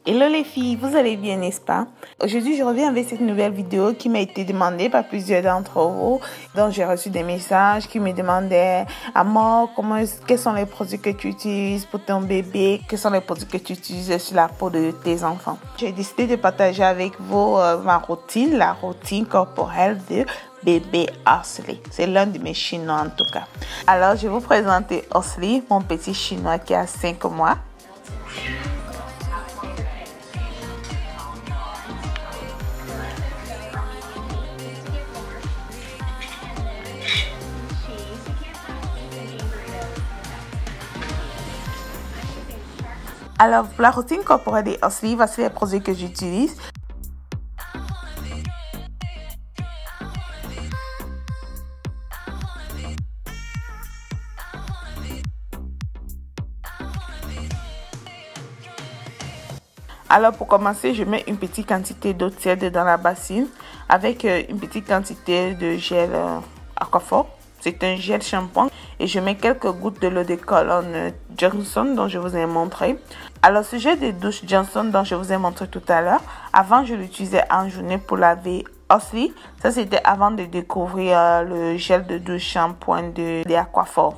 Hello les filles, vous allez bien, n'est-ce pas? Aujourd'hui, je reviens avec cette nouvelle vidéo qui m'a été demandée par plusieurs d'entre vous. Donc, j'ai reçu des messages qui me demandaient « Amor, quels sont les produits que tu utilises pour ton bébé? Quels sont les produits que tu utilises sur la peau de tes enfants? » J'ai décidé de partager avec vous ma routine, la routine corporelle de bébé Osley. C'est l'un de mes chinois en tout cas. Alors, je vais vous présenter Osley, mon petit chinois qui a 5 mois. Alors, pour la routine corporelle des Osley, voici les produits que j'utilise. Alors, pour commencer, je mets une petite quantité d'eau tiède dans la bassine avec une petite quantité de gel Aquaphor. C'est un gel shampoing et je mets quelques gouttes de l'eau de Cologne Johnson dont je vous ai montré. Alors, ce gel de douche Johnson dont je vous ai montré tout à l'heure, avant je l'utilisais en journée pour laver Osley. Ça, c'était avant de découvrir le gel de douche shampoing de Aquaphor.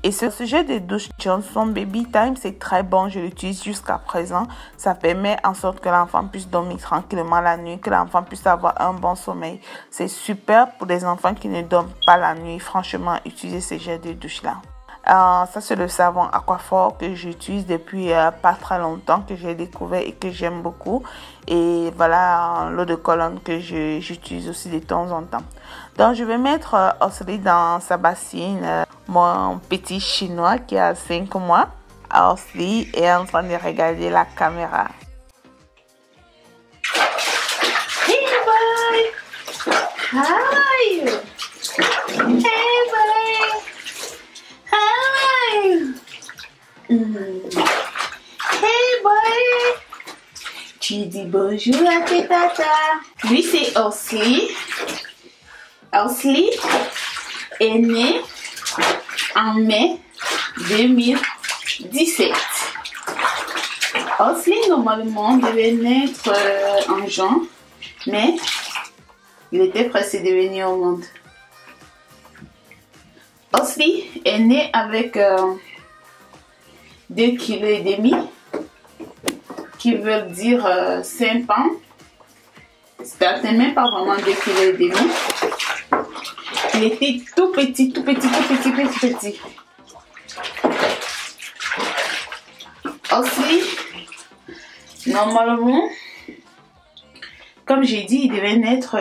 Et ce gel de douche Johnson Baby Time, c'est très bon, je l'utilise jusqu'à présent. Ça permet en sorte que l'enfant puisse dormir tranquillement la nuit, que l'enfant puisse avoir un bon sommeil. C'est super pour des enfants qui ne dorment pas la nuit. Franchement, utilisez ce gel de douche-là. Ça, c'est le savon Aquaphor que j'utilise depuis pas très longtemps, que j'ai découvert et que j'aime beaucoup. Et voilà l'eau de Cologne que j'utilise aussi de temps en temps. Donc, je vais mettre Osley dans sa bassine. Mon petit chinois qui a 5 mois. Osley est en train de regarder la caméra. Hey boy! Hi! Hey boy! Hi! Hey boy! Tu dis bonjour à tes tatas. Lui c'est Osley. Osley est né en mai 2017. Osley normalement devait naître en juin, mais il était pressé de venir au monde. Osley est né avec 2,5 kg, qui veut dire 5 pounds. C'était même pas vraiment 2,5 kg. Il était tout petit. Osley, normalement, comme j'ai dit, il devait naître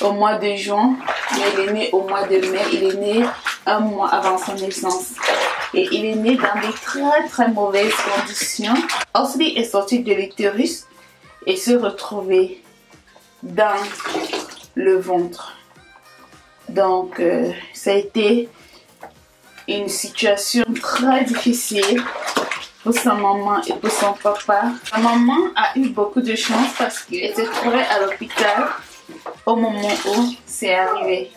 au mois de juin, mais il est né au mois de mai. Il est né un mois avant son naissance. Et il est né dans des très mauvaises conditions. Osley est sorti de l'utérus et se retrouvait dans le ventre. Donc, ça a été une situation très difficile pour sa maman et pour son papa. Sa maman a eu beaucoup de chance parce qu'elle était trouvée à l'hôpital au moment où c'est arrivé.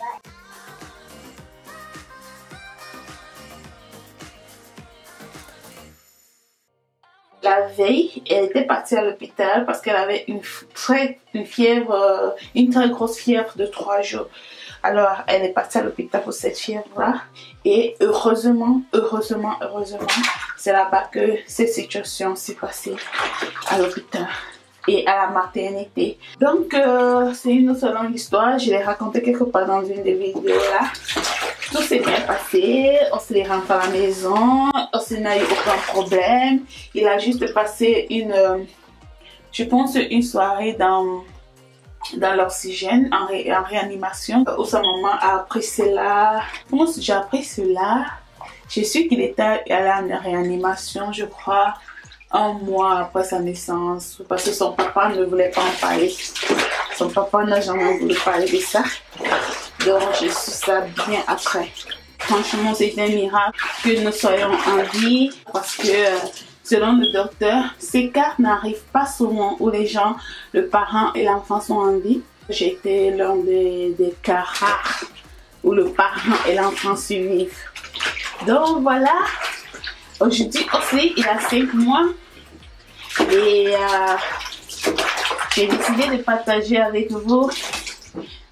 La veille, elle était partie à l'hôpital parce qu'elle avait une très grosse fièvre de 3 jours. Alors, elle est partie à l'hôpital pour cette fièvre-là. Et heureusement, c'est là-bas que cette situation s'est passée à l'hôpital et à la maternité. Donc, c'est une autre longue histoire. Je l'ai raconté quelque part dans une des vidéos là. Tout s'est bien passé. On se les rentre à la maison. On n'a eu aucun problème. Il a juste passé je pense, une soirée dans l'oxygène en réanimation où sa maman a appris cela. Comment j'ai appris cela? J'ai su qu'il était allé en réanimation, je crois, un mois après sa naissance, parce que son papa ne voulait pas en parler. Son papa n'a jamais voulu parler de ça. Donc je su ça bien après. Franchement, c'est un miracle que nous soyons en vie parce que selon le docteur, ces cas n'arrivent pas souvent où les gens, le parent et l'enfant sont en vie. J'ai été l'un des cas rares où le parent et l'enfant survivent. Donc voilà, aujourd'hui Osley il a 5 mois Et j'ai décidé de partager avec vous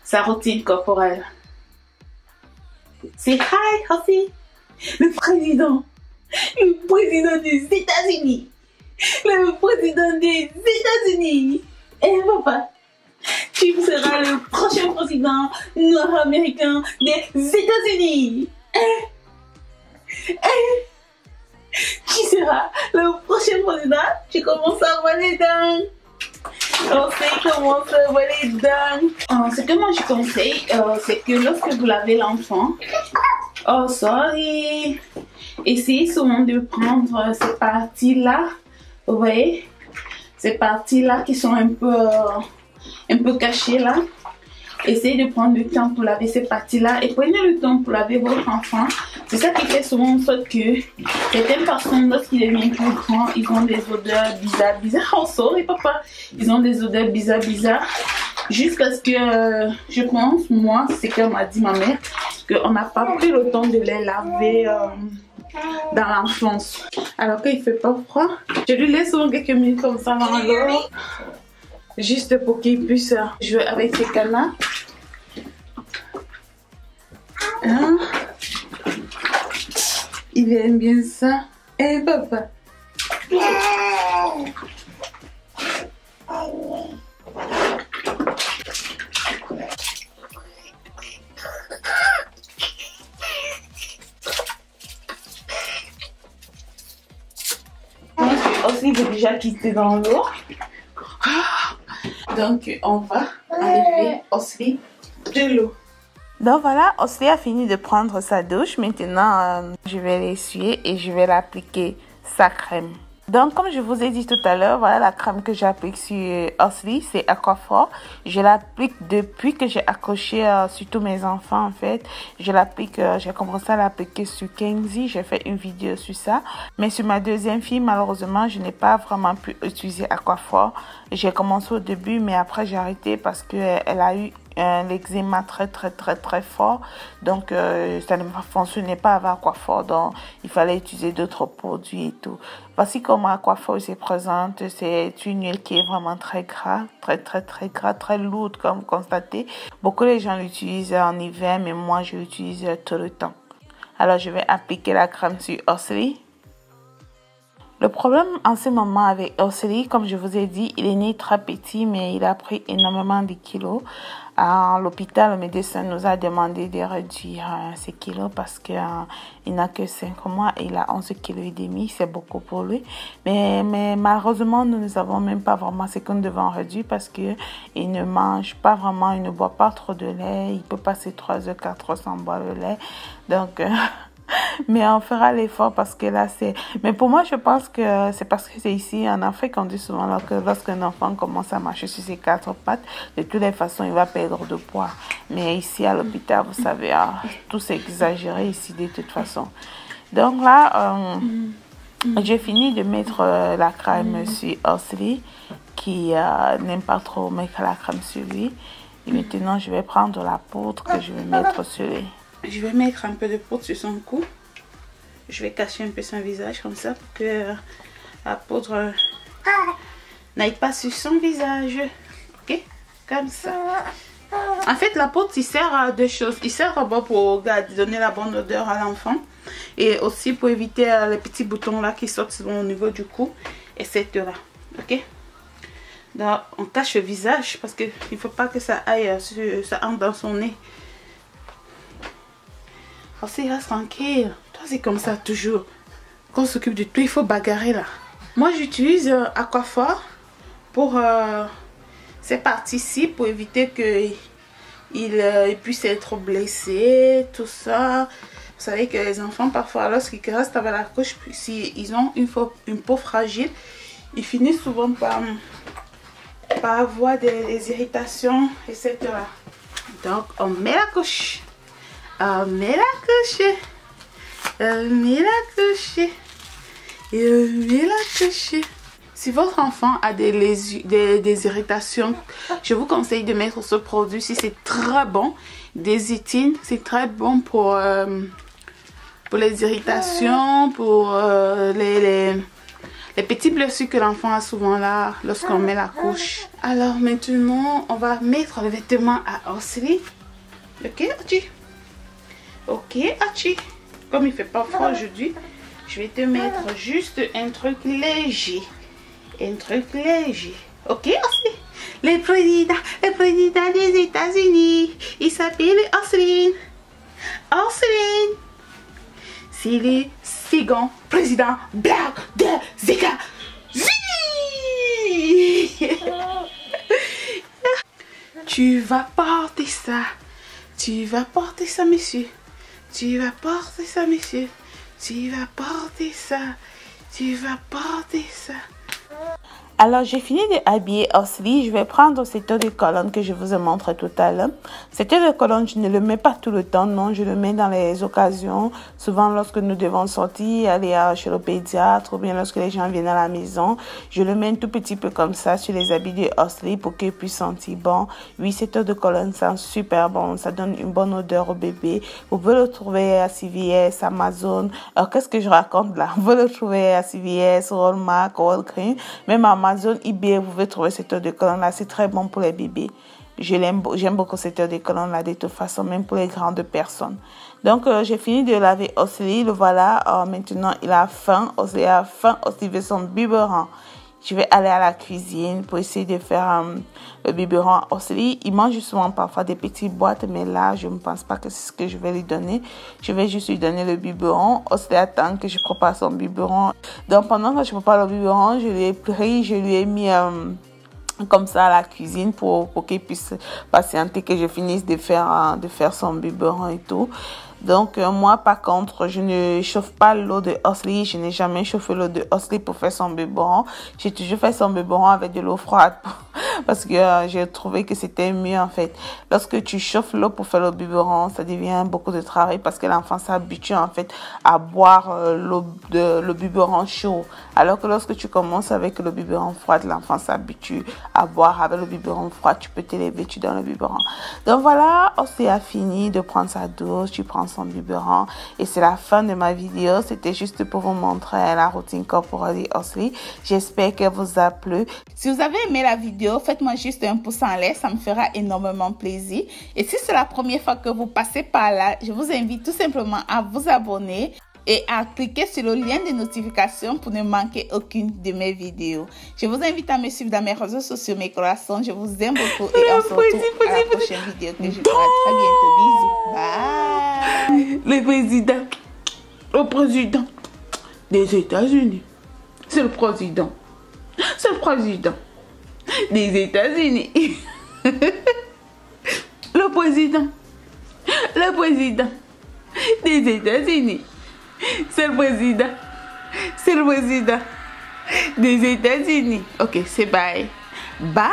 sa routine corporelle. C'est hi, Hossie, le président des États-Unis. Le président des États-Unis. Et papa, tu seras le prochain président nord-américain des États-Unis. Qui sera le prochain président? Tu commences à voir les dents. On sait comment ça va les dents. Ce que moi je conseille, c'est que lorsque vous lavez l'enfant, oh sorry, essayez souvent de prendre ces parties-là. Vous voyez, ces parties-là qui sont un peu cachées là. Essayez de prendre le temps pour laver ces parties-là et prenez le temps pour laver votre enfant. C'est ça qui fait souvent en sorte que certaines personnes, lorsqu'ils deviennent plus grands, ils ont des odeurs bizarres. Oh, sorry, papa. Ils ont des odeurs bizarres. Jusqu'à ce que, je pense, moi, c'est ce qu'elle m'a dit ma mère, qu'on n'a pas pris le temps de les laver dans l'enfance. Alors qu'il fait pas froid, je lui laisse souvent quelques minutes comme ça dans l'eau. Juste pour qu'il puisse jouer avec ses canards. Hein? Il aime bien ça. Eh papa. Aussi, il veut déjà quitter dans l'eau. Donc, on va enlever Osli de l'eau. Donc voilà, Osli a fini de prendre sa douche. Maintenant, je vais l'essuyer et je vais l'appliquer sa crème. Donc, comme je vous ai dit tout à l'heure, voilà la crème que j'applique sur Osli, c'est Aquaphor. Je l'applique depuis que j'ai accroché sur tous mes enfants, en fait. Je l'applique, j'ai commencé à l'appliquer sur Kenzie. J'ai fait une vidéo sur ça. Mais sur ma deuxième fille, malheureusement, je n'ai pas vraiment pu utiliser Aquaphor. J'ai commencé au début, mais après j'ai arrêté parce qu'elle a eu l'eczéma très fort. Donc, ça ne fonctionnait pas avec Aquaphor. Donc, il fallait utiliser d'autres produits et tout. Voici comment Aquaphor se présente. C'est une huile qui est vraiment très gras, très lourde comme vous constatez. Beaucoup de gens l'utilisent en hiver, mais moi je l'utilise tout le temps. Alors, je vais appliquer la crème sur Osli. Le problème en ce moment avec Osli, comme je vous ai dit, il est né très petit, mais il a pris énormément de kilos. À l'hôpital, le médecin nous a demandé de réduire ses kilos parce qu'il n'a que 5 mois et il a 11,5 kg. C'est beaucoup pour lui. Mais malheureusement, nous n'avons même pas vraiment ce qu'on devait réduire parce qu'il ne mange pas vraiment, il ne boit pas trop de lait. Il peut passer 3 heures, 4 heures sans boire le lait. Donc... mais on fera l'effort parce que là c'est... Mais pour moi je pense que c'est parce que c'est ici en Afrique on dit souvent que lorsqu'un enfant commence à marcher sur ses 4 pattes, de toutes les façons il va perdre de poids. Mais ici à l'hôpital vous savez, tout c'est exagéré ici de toute façon. Donc là j'ai fini de mettre la crème sur Osli qui n'aime pas trop mettre la crème sur lui. Et maintenant je vais prendre la poudre que je vais mettre sur lui. Je vais mettre un peu de poudre sur son cou. Je vais cacher un peu son visage comme ça pour que la poudre n'aille pas sur son visage. Ok? Comme ça. En fait, la poudre, il sert à deux choses. Il sert d'abord pour donner la bonne odeur à l'enfant. Et aussi pour éviter les petits boutons là qui sortent au niveau du cou. Etc. Ok? Donc, on cache le visage parce qu'il ne faut pas que ça aille, ça entre dans son nez. Aussi, reste tranquille. Toi, c'est comme ça toujours. Quand on s'occupe de toi, il faut bagarrer là. Moi, j'utilise Aquaphor pour ces parties-ci pour éviter qu'il puisse être blessé, tout ça. Vous savez que les enfants, parfois, lorsqu'ils restent avec la couche, s'ils ont une peau fragile, ils finissent souvent par avoir des irritations, etc. Donc, on met la couche. On met la couche. On met la couche. Et on met la couche. Si votre enfant a des irritations, je vous conseille de mettre ce produit. Si c'est très bon, Desitin, c'est très bon pour les irritations, pour les petites blessures que l'enfant a souvent là lorsqu'on met la couche. Alors maintenant, on va mettre le vêtement à Osli. Ok, Archie? Ok, Archie? Comme il fait pas froid aujourd'hui, je vais te mettre juste un truc léger. Un truc léger. Ok, Osli? Le président des États-Unis, il s'appelle Osli. Osli. C'est le second président blanc des États-Unis. Tu vas porter ça. Tu vas porter ça, monsieur. Tu vas porter ça, monsieur. Tu vas porter ça. Tu vas porter ça. Alors, j'ai fini de habiller Osli. Je vais prendre cette eau de colonne que je vous ai montré tout à l'heure. Cette eau de colonne, je ne le mets pas tout le temps, non. Je le mets dans les occasions. Souvent, lorsque nous devons sortir, aller chez le pédiatre, ou bien lorsque les gens viennent à la maison, je le mets un tout petit peu comme ça sur les habits de Osli pour qu'ils puissent sentir bon. Oui, cette eau de colonne sent super bon. Ça donne une bonne odeur au bébé. Vous pouvez le trouver à CVS, Amazon. Alors, qu'est-ce que je raconte là? Vous pouvez le trouver à CVS, Walmart, Walgreens, même à Amazon, eBay, vous pouvez trouver cette eau de colonne là, c'est très bon pour les bébés. J'aime beaucoup cette eau de colonne là, de toute façon, même pour les grandes personnes. Donc, j'ai fini de laver Osli, le voilà. Maintenant, il a faim, Osli a faim, Osli veut son biberon. Je vais aller à la cuisine pour essayer de faire le biberon Osli. Il mange souvent parfois des petites boîtes, mais là, je ne pense pas que c'est ce que je vais lui donner. Je vais juste lui donner le biberon. Osli attend que je prépare son biberon. Donc, pendant que je prépare le biberon, je lui ai pris, je lui ai mis comme ça à la cuisine pour qu'il puisse patienter que je finisse de faire son biberon et tout. Donc, moi, par contre, je ne chauffe pas l'eau de Osli. Je n'ai jamais chauffé l'eau de Osli pour faire son biberon. J'ai toujours fait son biberon avec de l'eau froide parce que j'ai trouvé que c'était mieux, en fait. Lorsque tu chauffes l'eau pour faire le biberon, ça devient beaucoup de travail parce que l'enfant s'habitue, en fait, à boire le biberon chaud. Alors que lorsque tu commences avec le biberon froid, l'enfant s'habitue à boire avec le biberon froid. Tu peux te lever, tu donnes le biberon. Donc, voilà, Osli a fini de prendre sa douche. Tu prends son biberon et c'est la fin de ma vidéo. C'était juste pour vous montrer la routine corporelle Osli. J'espère qu'elle vous a plu. Si vous avez aimé la vidéo, faites-moi juste un pouce en l'air, ça me fera énormément plaisir. Et si c'est la première fois que vous passez par là, je vous invite tout simplement à vous abonner et à cliquer sur le lien de notification pour ne manquer aucune de mes vidéos. Je vous invite à me suivre dans mes réseaux sociaux, mes coraçons. Je vous aime beaucoup et on se retrouve à la prochaine vidéo que je ferai très bientôt. Bisous. Bye. Le président des États-Unis. C'est le président des États-Unis. Le président des États-Unis. C'est le président des États-Unis. Ok, c'est bye. Bye.